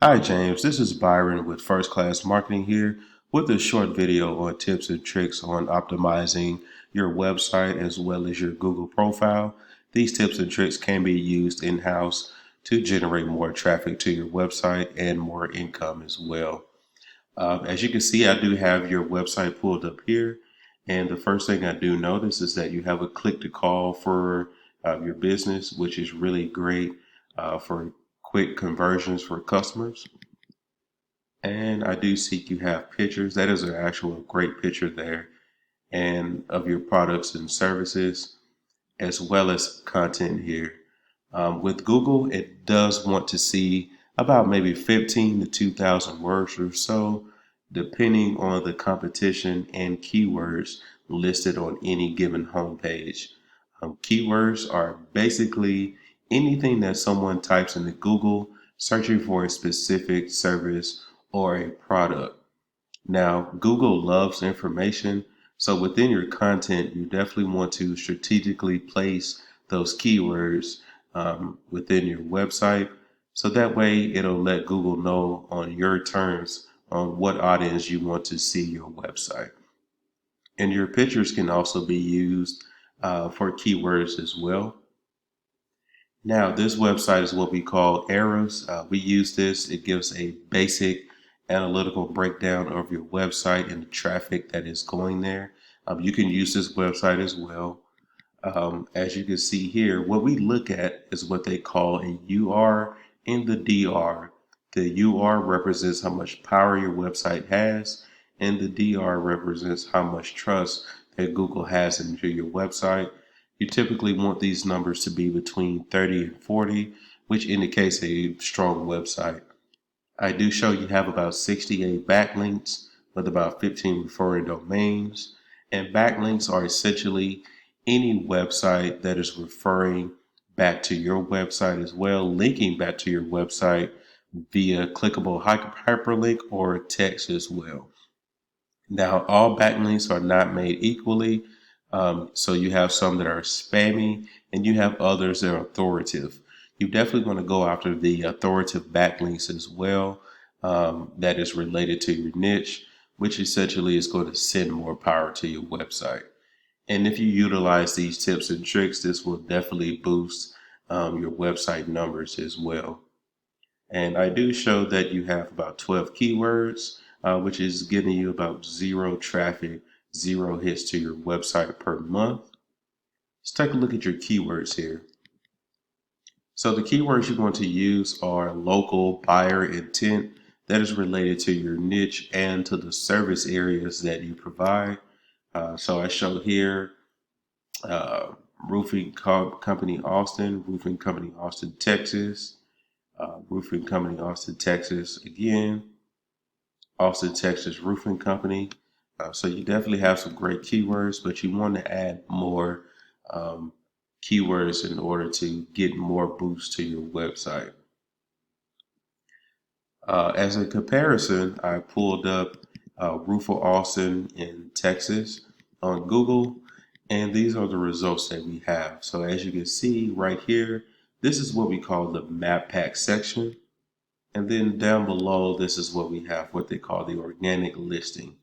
Hi James, this is Byron with First Class Marketing here with a short video on tips and tricks on optimizing your website as well as your Google profile. These tips and tricks can be used in-house to generate more traffic to your website and more income as well. As you can see, I do have your website pulled up here. And the first thing I do notice is that you have a click to call for your business, which is really great for quick conversions for customers. And I do see you have pictures. That is an actual great picture there, and of your products and services, as well as content here. With Google, it does want to see about maybe 15 to 2,000 words or so, depending on the competition and keywords listed on any given homepage. Keywords are basically anything that someone types into Google searching for a specific service or a product. Now, Google loves information, so within your content, you definitely want to strategically place those keywords within your website. So that way, it'll let Google know on your terms on what audience you want to see your website. And your pictures can also be used for keywords as well. Now, this website is what we call Arrows. We use this, it gives a basic analytical breakdown of your website and the traffic that is going there. You can use this website as well. As you can see here, what we look at is what they call a UR and the DR. The UR represents how much power your website has, and the DR represents how much trust that Google has into your website. You typically want these numbers to be between 30 and 40, which indicates a strong website. I do show you have about 68 backlinks with about 15 referring domains. And backlinks are essentially any website that is referring back to your website as well, linking back to your website via clickable hyperlink or text as well. Now, all backlinks are not made equally. So you have some that are spammy and you have others that are authoritative. You definitely want to go after the authoritative backlinks as well, that is related to your niche, which essentially is going to send more power to your website. And if you utilize these tips and tricks, this will definitely boost your website numbers as well. And I do show that you have about 12 keywords, which is getting you about zero traffic, zero hits to your website per month. Let's take a look at your keywords here. So the keywords you're going to use are local, buyer intent, that is related to your niche and to the service areas that you provide. So I show here Company Austin, Roofing Company Austin, Texas, Roofing Company Austin, Texas again, Austin, Texas Roofing Company. So you definitely have some great keywords, but you want to add more keywords in order to get more boost to your website. As a comparison, I pulled up Roofer Austin in Texas on Google, and these are the results that we have. So as you can see right here, this is what we call the map pack section. And then down below, this is what we have, what they call the organic listing.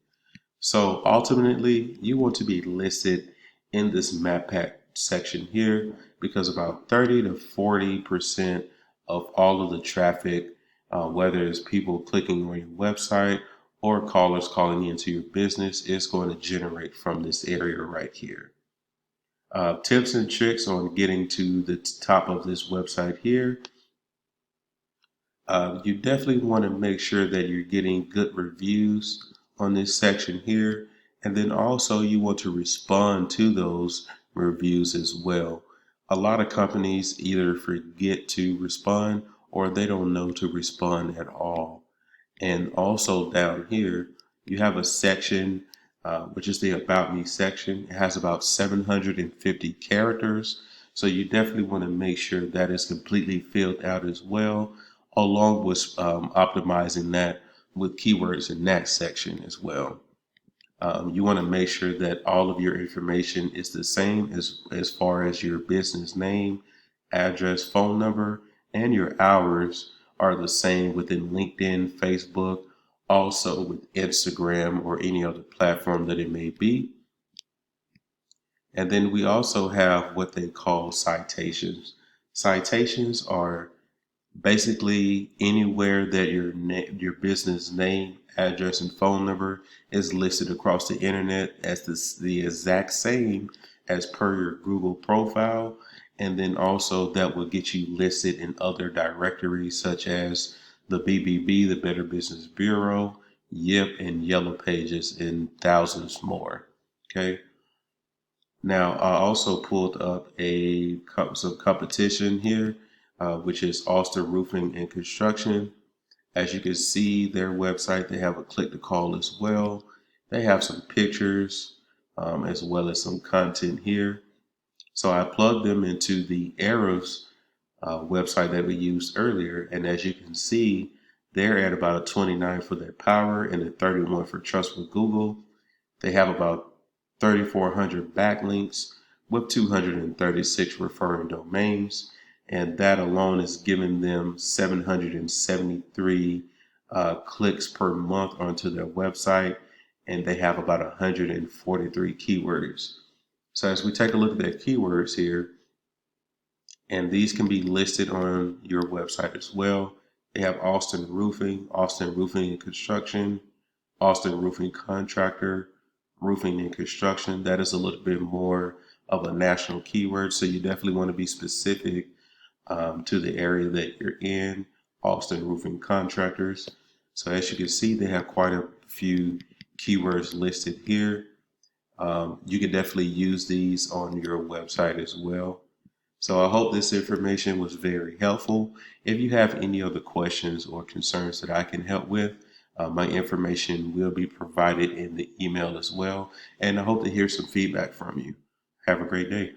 So ultimately, you want to be listed in this map pack section here because about 30 to 40% of all of the traffic, whether it's people clicking on your website or callers calling into your business, is going to generate from this area right here. Tips and tricks on getting to the top of this website here. You definitely want to make sure that you're getting good reviews on this section here. And then also you want to respond to those reviews as well. A lot of companies either forget to respond or they don't know to respond at all. And also down here, you have a section, which is the About Me section. It has about 750 characters. So you definitely want to make sure that is completely filled out as well, along with optimizing that with keywords in that section as well. You want to make sure that all of your information is the same as far as your business name, address, phone number, and your hours are the same within LinkedIn, Facebook, also with Instagram or any other platform that it may be. And then we also have what they call citations. Citations are basically anywhere that your business name, address, and phone number is listed across the internet as the exact same as per your Google profile. And then also that will get you listed in other directories such as the BBB, the Better Business Bureau, Yip, and Yellow Pages, and thousands more. Okay. Now, I also pulled up some competition here, which is Austin Roofing and Construction. As you can see, their website, they have a click to call as well. They have some pictures as well as some content here. So I plugged them into the Arrows website that we used earlier. And as you can see, they're at about a 29 for their power and a 31 for trust with Google. They have about 3,400 backlinks with 236 referring domains, and that alone is giving them 773 clicks per month onto their website, and they have about 143 keywords. So as we take a look at their keywords here, and these can be listed on your website as well. They have Austin Roofing and Construction, Austin Roofing Contractor, Roofing and Construction. That is a little bit more of a national keyword, so you definitely want to be specific to the area that you're in. Austin Roofing Contractors. So as you can see, they have quite a few keywords listed here. You can definitely use these on your website as well. So I hope this information was very helpful. If you have any other questions or concerns that I can help with, my information will be provided in the email as well. And I hope to hear some feedback from you. Have a great day.